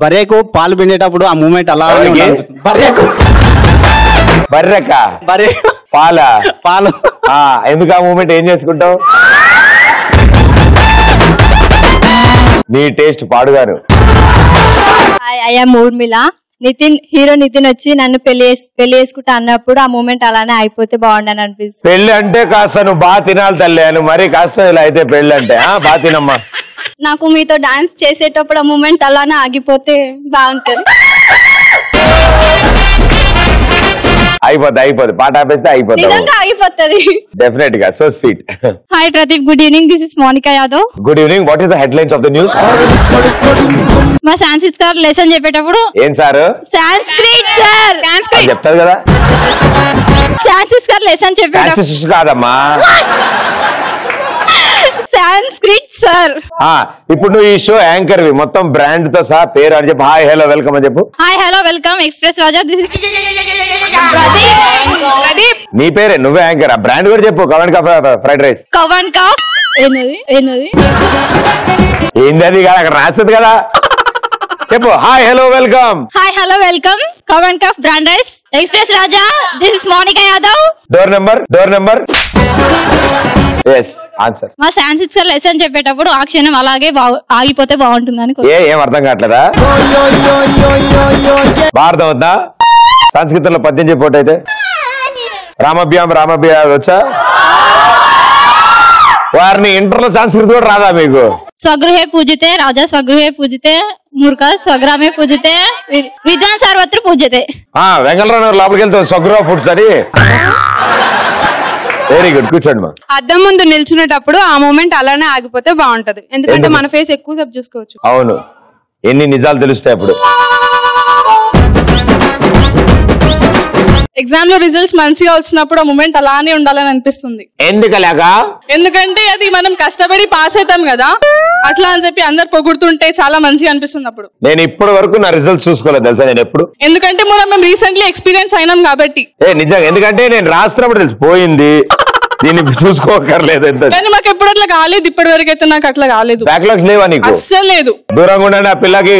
బర్రెకు పాలు పిండేటప్పుడు ఆ మూమెంట్ అలా బర్రెక పాలు ఎందుకు ఆ మూమెంట్ ఏం చేసుకుంటావు? నీ టేస్ట్ పాడుగాను. అయ్యా ఊర్మిళ. హీరో నితిన్ వచ్చి నన్ను పెళ్లి చేసుకుంటా అన్నప్పుడు ఆ మూమెంట్ అలానే అయిపోతే బాగుండని అనిపిస్తుంది. పెళ్లి అంటే కాస్త నువ్వు బాగా తినాలి తల్లి, నువ్వు మరీ కాస్త ఇలా అయితే పెళ్లి అంటే బాగా తినమ్మా. నాకు మీతో డాన్స్ చేసేటప్పుడు ఆ మూమెంట్ అలానే ఆగిపోతే బాగుంటది. అయిపోద్ది పాట ఆపేస్తే అయిపోతుంది డెఫినెట్ గా. So sweet. Hi Pradeep, good evening. This is Monika Yadav. Good evening. What is the headlines of the news? మా సాంస్క్రిట్ సార్ లెసన్ చెప్పేటప్పుడు ఏం సార్? సాంస్క్రిట్ సార్ చెప్తారు కదా. సాంస్క్రిట్ సార్ లెసన్ చెప్పేటప్పుడు కాదమ్మా, సాంస్క్రిట్ సార్. ఇప్పుడు నువ్వు ఈ షో యాంకర్ వి, మొత్తం బ్రాండ్ తో సహా పేరు అని చెప్పు. హాయ్ హలో వెల్కమ్ అని చెప్పు. Hi hello welcome express Raja. This Pradeep. నీ పేరే, నువ్వే యాంకర్. ఆ బ్రాండ్ కూడా చెప్పు. కవన్ కా ఫ్రైడ్ రైస్. కవన్ కా ఏంది అది కాదు, అక్కడ రాస్తుంది కదా, చెప్పు. Hi hello welcome. Hi hello welcome కవన్ కా brand rise express Raja. This is Monika Yadav. Door number yes answer. మా సాంస్క్రిట్ సార్ లెసన్ చెప్పేటప్పుడు ఆ క్షణం అలాగే ఆగిపోతే బాగుంటుందని. ఏం అర్థం కావట్లేదా? బాగా అర్థం అవుతుందా? సంస్కృతంలో పద్యం చెప్పోట అయితే రామభ్యాం వచ్చా? వారిని ఇంటర్లో సంస్కృతి కూడా రాదా మీకు? స్వగృహే పూజితే రాజా స్వగృహే పూజితే మూర్ఖ స్వగ్రామే పూజితే విద్వాన్ సర్వత్ర పూజితే. వెంగళరావు లోపలికి వెళ్తాం స్వగృహ ఫుడ్స్ అని. వెరీ గుడ్, కూర్చోండి మా. అద్దం ముందు నిల్చునేటప్పుడు ఆ మూమెంట్ అలానే ఆగిపోతే బాగుంటది, ఎందుకంటే మన ఫేస్ ఎక్కువ సేపు చూసుకోవచ్చు. అవును, ఎన్ని నిజాలు తెలుస్తాయి అప్పుడు. ఎగ్జామ్ లో రిజల్ట్స్ మంచిగా వచ్చినప్పుడు ఆ మూమెంట్ అలానే ఉండాలని అనిపిస్తుంది. ఎందుకంటే అది మనం కష్టపడి పాస్ అవుతాం కదా, అట్లా అని చెప్పి అందరు పొగుడుతుంటే చాలా మంచిగా అనిపిస్తుంది అప్పుడు. నేను ఇప్పటి వరకు నా రిజల్ట్స్ చూసుకోలేదు తెలుసా నేను ఎప్పుడు, ఎందుకంటే మేము రీసెంట్లీ ఎక్స్పీరియన్స్ అయినాం కాబట్టి. నిజంగా, ఎందుకంటే నేను రాస్తున్నప్పుడు తెలిసిపోయింది, దీన్ని చూసుకోకర్లేదు. కానీ మాకు ఎప్పుడు అట్లా కాలేదు, ఇప్పటి వరకు అయితే నాకు అట్లా కాలేదు. బ్యాక్లాగ్స్ లేవా నీకు? అస్సలు లేదు. దూరంగా ఉండండి ఆ పిల్లకి.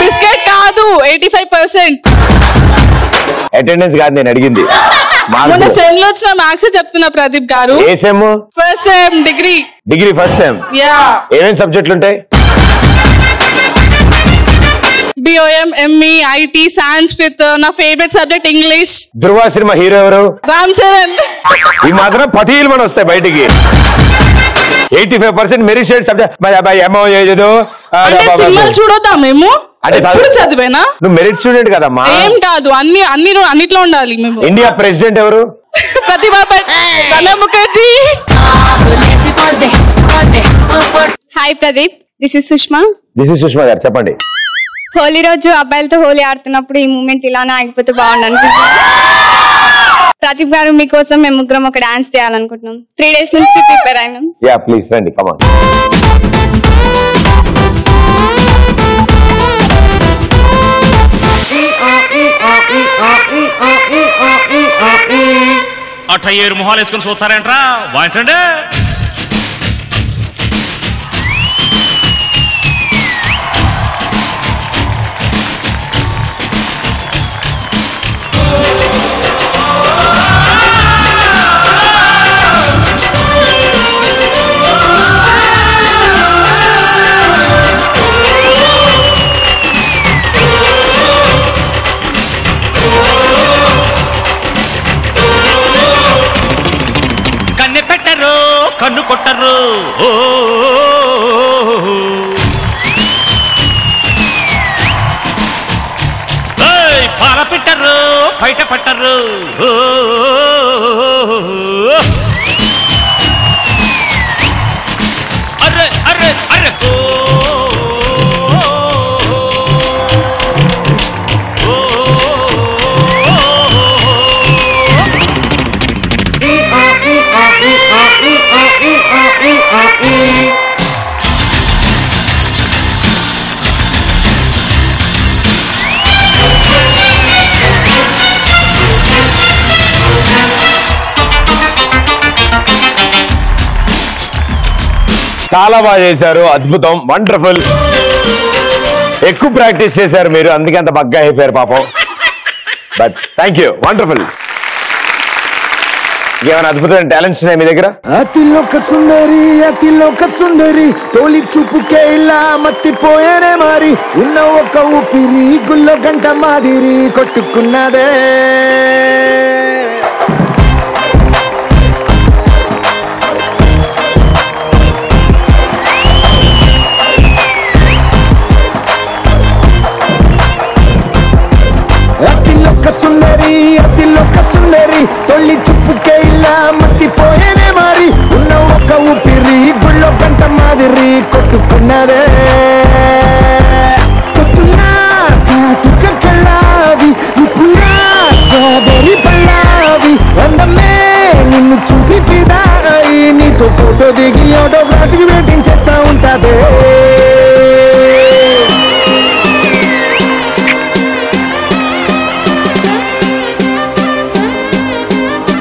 బిస్కెట్ కాదు, 85%. అటెండెన్స్ కాదు నేను అడిగింది. మొన్న సెమ్ లో వచ్చిన మార్క్స్ చెప్తున్నా ప్రదీప్ గారు. ఏ sem? First sem degree first sem. ఏమేమి సబ్జెక్టులు ఉంటాయి? BOM, ME, IT, Sanskrit. నా favourite subject English. Dhruva cinema hero ఎవరు? రామ్ చరణ్. ఈ మాత్రం పటీలు మన వస్తాయి బయటికి. 85% మెరిట్ సబ్జెక్ట్. సినిమాలు చూడొద్దా మేము? చదివేనా? నువ్వు మెరిట్ స్టూడెంట్ కదమ్మా. ఏం కాదు, అన్నిట్లో ఉండాలి మేము. ఇండియా ప్రెసిడెంట్ ఎవరు? Pratibha Pranab Mukherjee. Hi Pradeep, this is Sushma. గారు చెప్పండి. హోలీ రోజు అబ్బాయిలతో హోలీ ఆడుతున్నప్పుడు ఈ మూమెంట్ ఇలానే ఆగిపోతే బాగుండు. ప్రదీప్ గారు మీకోసం మేము ముగ్గురం ఒక డాన్స్ చేయాలనుకుంటున్నాం. 3 days నుంచి ప్రిపేర్ అయినాం. యా ప్లీజ్ రండి, కమ్ ఆన్. అట్ట 7 మొహాలు వేసుకొని చూస్తారేంట్రా, వాయించండి. కన్ను కొట్టరు బయట పట్టరు అరే అరే అరే చాలా బాగా చేశారు, అద్భుతం, వండర్ఫుల్. ఎక్కువ ప్రాక్టీస్ చేశారు మీరు, అందుకే అంత బగ్గా అయిపోయారు పాపం. But thank you, wonderful. ఏమైనా అద్భుతమైన టాలెంట్స్ ఉన్నాయి మీ దగ్గర? అతిలోక సుందరి తోలి చూపుకే ఇలా మత్తిపోయేనే మారి ఉన్న ఒక ఊపిరి గుల్లో గంట మాదిరి కొట్టుకున్నదే. అతిలోక సుందరి తొలి చూపుకే ఇలా మత్తిపోయేనే మారి ఉన్న ఒక ఊపిరి గుళ్ళో గంట మాదిరి కొట్టుకున్నదే. కొట్టున్నా కాటుక కళ్ళావి ఇప్పుడా స్ట్రాబెర్రీ పళ్ళావి అందమే నిన్ను చూసి ఫిదా అయి నీతో ఫోటో దిగి ఆటోగ్రాఫీ వెయిటింగ్ చేస్తా ఉంటాదే.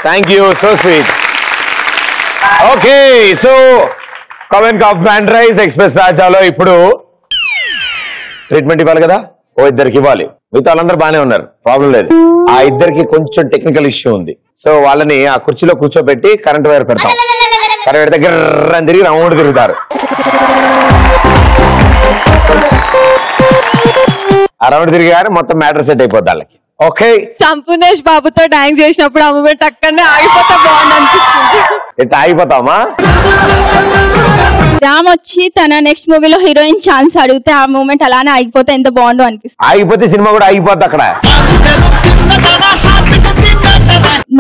Thank you, so sweet. Okay, so comment of brand rise express రాజాలో ఇప్పుడు ట్రీట్మెంట్ ఇవ్వాలి కదా, ఓ ఇద్దరికి ఇవ్వాలి. మిగతా వాళ్ళందరూ బాగానే ఉన్నారు, ప్రాబ్లం లేదు. ఆ ఇద్దరికి కొంచెం టెక్నికల్ ఇష్యూ ఉంది. సో వాళ్ళని ఆ కుర్చీలో కూర్చోబెట్టి కరెంట్ వైర్ పెడతాం. కరెంట్ దగ్గర తిరిగి రౌండ్ తిరుగుతారు. ఆ రౌండ్ తిరిగానే మొత్తం మ్యాటర్ సెట్ అయిపోద్ది వాళ్ళకి. ఓకే, సంపూర్ణేష్ బాబుతో డాన్స్ చేసినప్పుడు ఆ మూమెంట్ అక్కడనే ఆగిపోతే బాగుంది అనిపిస్తుంది. ఎంత ఆగిపోతామా? రామ్ వచ్చి తన నెక్స్ట్ మూవీలో హీరోయిన్ ఛాన్స్ అడిగితే ఆ మూమెంట్ అలానే ఆగిపోతే ఎంత బాగుందో అనిపిస్తుంది. ఆగిపోతే సినిమా కూడా ఆగిపోద్ది అక్కడ.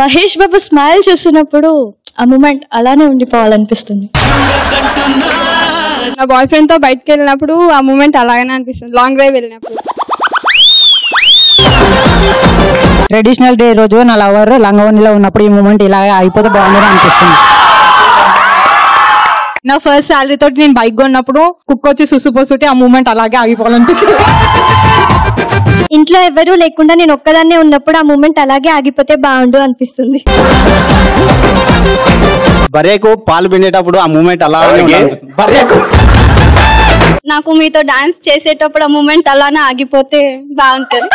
మహేష్ బాబు స్మైల్ చూసినప్పుడు ఆ మూమెంట్ అలానే ఉండిపోవాలనిపిస్తుంది. నా బాయ్ ఫ్రెండ్ తో బయటకు వెళ్ళినప్పుడు ఆ మూమెంట్ అలాగనే అనిపిస్తుంది. లాంగ్ డ్రైవ్ వెళ్ళినప్పుడు. ట్రెడిషనల్ డే రోజు నా లవర్ లంగవనిలో ఉన్నప్పుడు ఈ మూమెంట్ ఇలాగే అయిపోతే బాగుందని అనిపిస్తుంది. నా ఫస్ట్ శాలరీ తోటి నేను బైక్ కొన్నప్పుడు కుక్క వచ్చి సుసుపోసుటి ఆ మూమెంట్ అలాగే ఆగిపోవాలనిపిస్తుంది. ఇంట్లో ఎవరూ లేకుండా నేను ఒక్కదాన్నే ఉన్నప్పుడు ఆ మూమెంట్ అలాగే ఆగిపోతే బాగుండు అనిపిస్తుంది. బర్రెకు పాలు పిండేటప్పుడు ఆ మూమెంట్ అలాగే ఉండాలనిపిస్తుంది. బర్రెకు నాకు మీతో డాన్స్ చేసేటప్పుడు ఆ మూమెంట్ అలానే ఆగిపోతే బాగుంటుంది.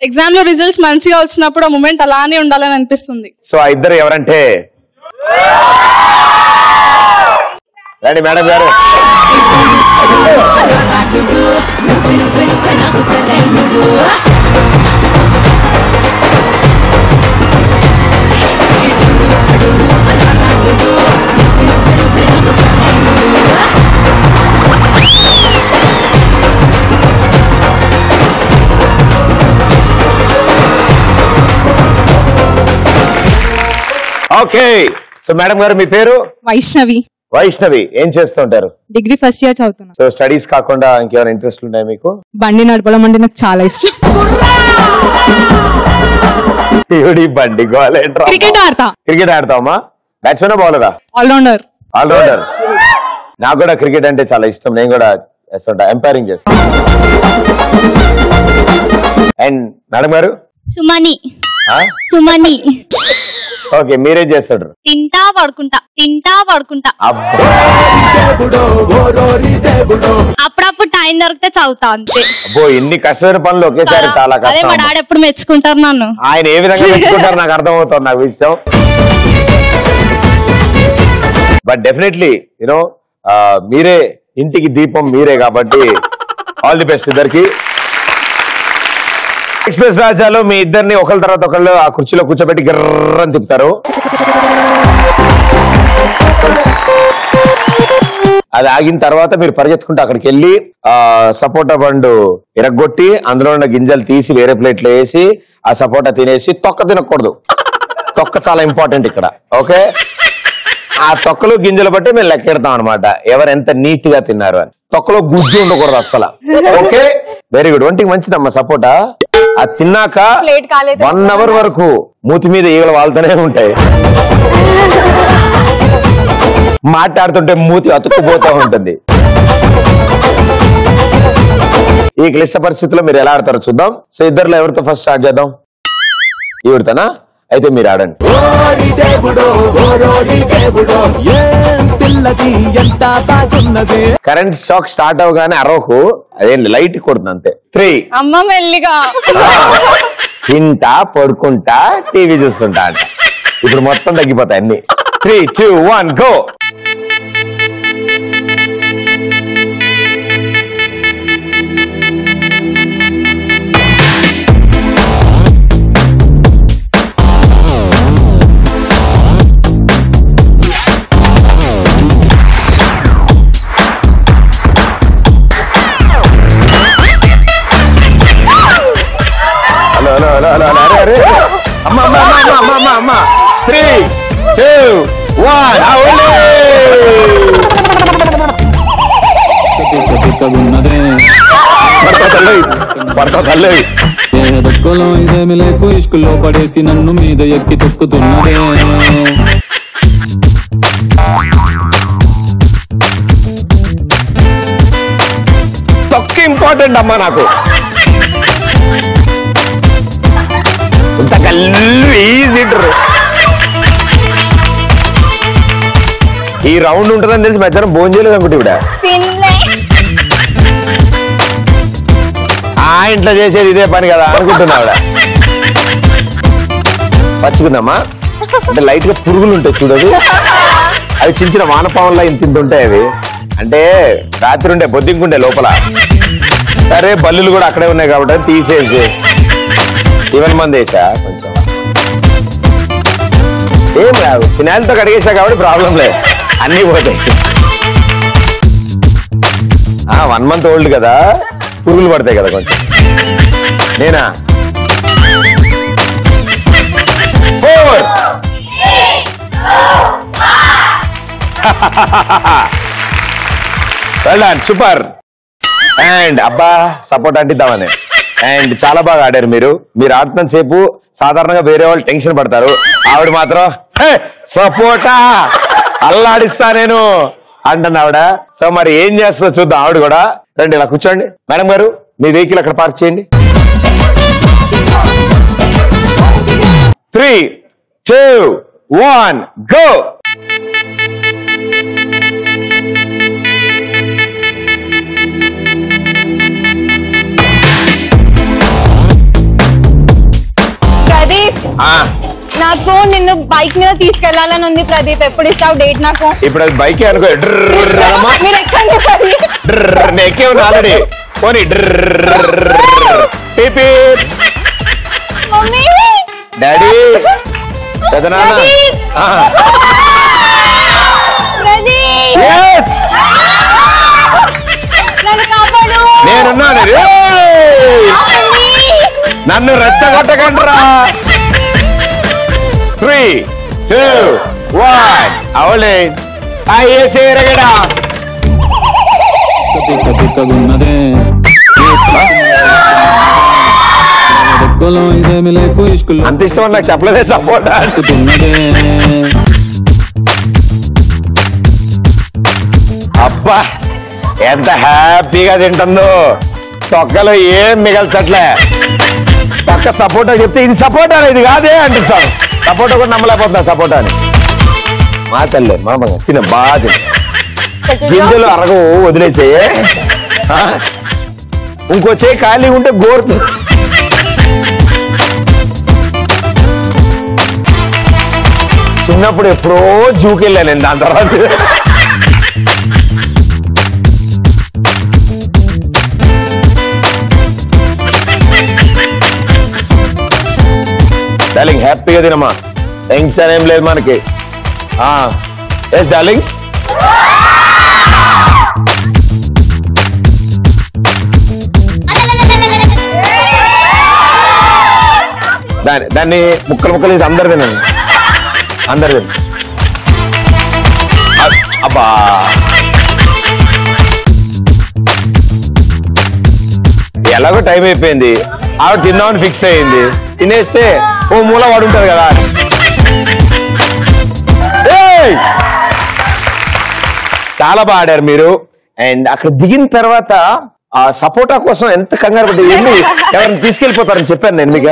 ఎగ్జామ్ లో రిజల్ట్స్ మంచిగా వచ్చినప్పుడు ఆ మూమెంట్ అలానే ఉండాలని అనిపిస్తుంది. సో ఆ ఇద్దరు ఎవరంటే రండి మేడం గారు. ఓకే, సో మేడం గారు మీ పేరు? వైష్ణవి. వైష్ణవి, ఏం చేస్తుంటారు? డిగ్రీ ఫస్ట్ ఇయర్ చదువుతున్నా. సో స్టడీస్ కాకుండా ఇంకేమైనా ఇంట్రెస్ట్ ఉన్నాయి మీకు? బండి నడపడం అంటే నాకు చాలా ఇష్టం. బండి క్రికెట్ ఆడతా. క్రికెట్ ఆడతావమ్మా? బ్యాట్స్మెన్ బౌలరా? ఆల్రౌండర్. ఆల్రౌండర్. నాకు కూడా క్రికెట్ అంటే చాలా ఇష్టం, నేను కూడా చేస్తుంటా, ఎంపైరింగ్ చేస్తా. అండ్ మేడం గారు? సుమని. సుమని. ఓకే, మీరేం చేస్తాడు? తింటా పడుకుంటా. అప్పుడప్పుడు టైం దొరికితే చదువుతా అంతే. అబ్బో, ఇన్ని కష్టమైన పనులు ఒకేసారి చాలా అదే మా డాడీ ఎప్పుడు మెచ్చుకుంటారు నన్ను. ఆయన ఏ విధంగా మెచ్చుకుంటారు నాకు అర్థమవుతుంది నాకు విషయం. బట్ డెఫినెట్లీ యూనో మీరే ఇంటికి దీపం మీరే కాబట్టి ఆల్ ది బెస్ట్ ఇద్దరికి. ఎక్స్ప్రెస్ రాజాలో మీ ఇద్దరిని ఒకళ్ళ తర్వాత ఒకళ్ళు ఆ కుర్చీలో కూర్చోబెట్టి గిర్రని తిప్పుతారు. అది ఆగిన తర్వాత మీరు పరిగెత్తుకుంటూ అక్కడికి వెళ్ళి సపోటా పండు ఇరగొట్టి అందులో ఉన్న గింజలు తీసి వేరే ప్లేట్లో వేసి ఆ సపోటా తినేసి తొక్క తినకూడదు. తొక్క చాలా ఇంపార్టెంట్ ఇక్కడ. ఓకే, ఆ తొక్కలు గింజలు బట్టి మేము లెక్కెడతాం అనమాట ఎవరు ఎంత నీట్ గా తిన్నారు అని. తొక్కలో గుజ్జు ఉండకూడదు అస్సలు. Okay, very good. ఒంటికి మంచిదమ్మా సపోటా. అది తిన్నాక 1 hour వరకు మూతి మీద ఈగలు వాళ్తూనే ఉంటాయి. మాట్లాడుతుంటే మూతి అతుక్కుపోతూ ఉంటుంది. ఈ క్లిష్ట పరిస్థితుల్లో మీరు ఎలా ఆడతారో చూద్దాం. సో ఇద్దరులో ఎవరితో ఫస్ట్ స్టార్ట్ చేద్దాం? ఈవిడతోనా? అయితే మీరు ఆడండి. కరెంట్ షాక్ స్టార్ట్ అవగానే అరవకు, అదే లైట్ కొడుతుంది అంతే. 3 అమ్మ మెల్లిగా తింటా పడుకుంటా టీవీ చూస్తుంటా అంట. ఇప్పుడు మొత్తం తగ్గిపోతాయి అన్ని. 3, 2, 1 గో. అమ్మా 3, 2, 1 ఇదేమి లైఫ్ ఇష్కులో పడేసి నన్ను మీద ఎక్కి తొక్కుతున్నదే. తొక్క ఇంపార్టెంట్ అమ్మా నాకు. ఇంత కళ్ళు ఈజీ. ఈ రౌండ్ ఉంటుందని తెలిసి మధ్యాహ్నం భోజనం చేయలేదు అనుకుంటే ఇవిడ. ఆ ఇంట్లో చేసేది ఇదే పని కదా అనుకుంటున్నా ఆవిడ. పచ్చుకుందామా అంటే లైట్ గా పురుగులు ఉంటాయి చూడదు, అవి చిన్న చిన్న వానపాముల్లా ఇంత ఉంటాయి. అవి అంటే రాత్రి ఉండే బొద్దింకుండే లోపల. సరే బల్లులు కూడా అక్కడే ఉన్నాయి కాబట్టి తీసేసి ఇవన్నీ మంది వేసా. కొంచెం ఏం రాదు, ఫినాయిల్తో కడిగేసా కాబట్టి ప్రాబ్లం లేదు, అన్నీ పోతాయి. 1 month ఓల్డ్ కదా, పురుగులు పడతాయి కదా కొంచెం. నేనా 4 వెల్ డన్, సూపర్. అండ్ అబ్బా సపోర్ట్ అంటిద్దామని. అండ్ చాలా బాగా ఆడారు మీరు. మీరు ఆడుతున్న సేపు సాధారణంగా వేరే వాళ్ళు టెన్షన్ పడతారు, ఆవిడ మాత్రం సపోర్టా అల్లాడిస్తా నేను అంటుంది ఆవిడ. సో మరి ఏం చేస్తుందో చూద్దాం. ఆవిడ కూడా రండి, ఇలా కూర్చోండి. మేడం గారు మీ వెహికల్ అక్కడ పార్క్ చేయండి. 3, 2, 1 గో. ప్రదీప్, నాకు నిన్ను బైక్ మీద తీసుకెళ్లాలని ఉంది ప్రదీప్. ఎప్పుడు ఇస్తావు డేట్ నాకు? ఇప్పుడు అది బైక్ అనుకో, మీరు ఎక్కండి ప్రదీప్. ఎక్కే ఉంది ఆల్రెడీ. పోనీ డాడీ పెదనాన్న. నేనున్నాను, నన్ను రెచ్చగొట్టకండ్రా. 3, 2, 1 అవలే అయ్యేసేరగడా. అంత ఇష్టం నాకు చెప్పలేదే సపోర్ట్. అబ్బా ఎంత హ్యాపీగా తింటుందో, తొక్కలో ఏం మిగల్చట్లే. పక్క సపోర్టా చెప్తే ఇది సపోర్టా ఇది కాదే అంటున్నాను. సపోర్టా కూడా నమ్మలేకపోతున్నా సపోర్టా అని. మా తల్లే మామగా తిన బాగా తిన. గింజలు అరగవు, వదిలేసేయే. ఇంకో చేయి ఖాళీ ఉంటే గోరుతు. చిన్నప్పుడు ఎప్పుడో జూకెళ్ళాను నేను. దాని తర్వాత డార్లింగ్ హ్యాపీగా తినమ్మా, టెన్షన్ ఏం లేదు మనకి. Yes darlings. దాన్ని ముక్కలు ముక్కలు చేసి అందరు తినండి, అందరు తినండి. అబ్బా ఎలాగో టైం అయిపోయింది, ఆవిడ తిందామని ఫిక్స్ అయ్యింది, తినేస్తే ఓ మూల వాడు ఉంటారు కదా. చాలా బాగా ఆడారు మీరు. అండ్ అక్కడ దిగిన తర్వాత ఆ సపోటా కోసం ఎంత కంగారు పడ్డా, ఎన్ని ఎవరిని తీసుకెళ్లిపోతారని చెప్పాను నేను మీకు.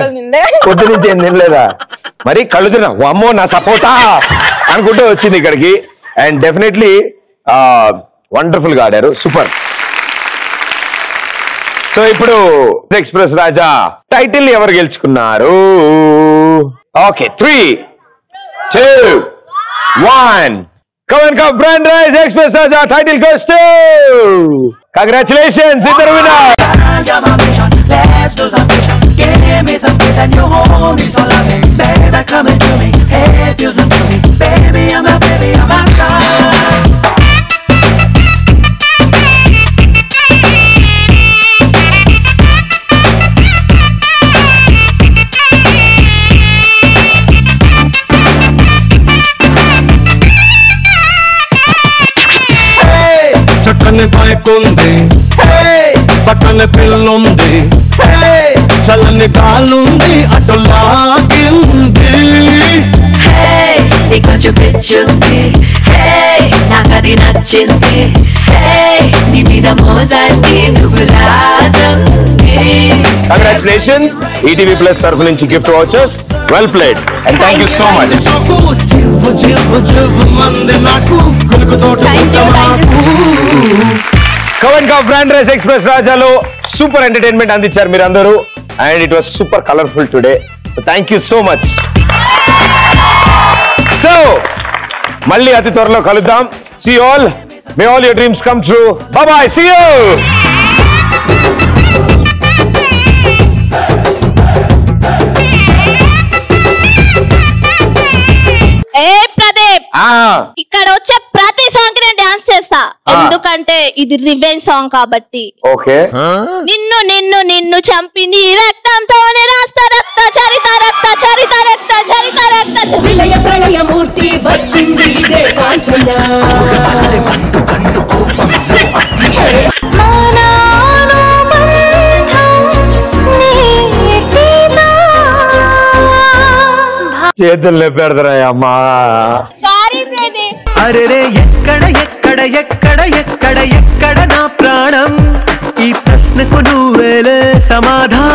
పొద్దు నుంచి ఏం తినలేదా, మరి కళ్ళు తిన్నా అమ్మో నా సపోటా అనుకుంటూ వచ్చింది ఇక్కడికి. అండ్ డెఫినెట్లీ వండర్ఫుల్ గా ఆడారు, సూపర్. సో ఇప్పుడు ఎక్స్ప్రెస్ రాజా టైటిల్ ఎవరు గెలుచుకున్నారు? Okay, 3, 2, 1. Come and come, Brand Rise Express Raja title goes to. Congratulations, iddar winner. Let's do some vision. Give me some kiss and you hold me so loving. Baby, come into me. Hey, feel some to me. Baby, I'm a star. చక్కని bike ఉంది, పక్కన పిల్లుంది, చల్లని కాలుంది, అటు లాగింది. కొంచెం పిచ్చుంది, నాకది నచ్చింది, నీ మీద మోజాన్ని నువ్వు రాజంది. Congratulations, ETV Plus తరఫు నుంచి gift watchers. Well played and thank you so much. Come Brand Rise Express రాజాలో సూపర్ ఎంటర్టైన్మెంట్ అందించారు మీరందరూ. And it was super colourful today. Thank you so much. So మళ్ళీ అతి త్వరలో కలుద్దాం. See you all. May all your dreams come true. Bye bye. See you. Pradeep, ఇక్కడ వచ్చే ప్రతి సాంగ్ కి నేను డాన్స్ చేస్తా, ఎందుకంటే ఇది రివెంజ్ సాంగ్ కాబట్టి. ఓకే. నిన్ను నిన్ను నిన్ను చంపి నీ రక్తంతోనే రాస్తా రక్త చరిత రక్త చరిత రక్త చరిత రక్త. విలయ ప్రళయ మూర్తి వచ్చింది ఇదే కాంచన. చేతులు పెడతారా అమ్మా? అరే ఎక్కడ ఎక్కడ ఎక్కడ ఎక్కడ ఎక్కడ నా ప్రాణం, ఈ ప్రశ్నకు నువ్వేలే సమాధానం.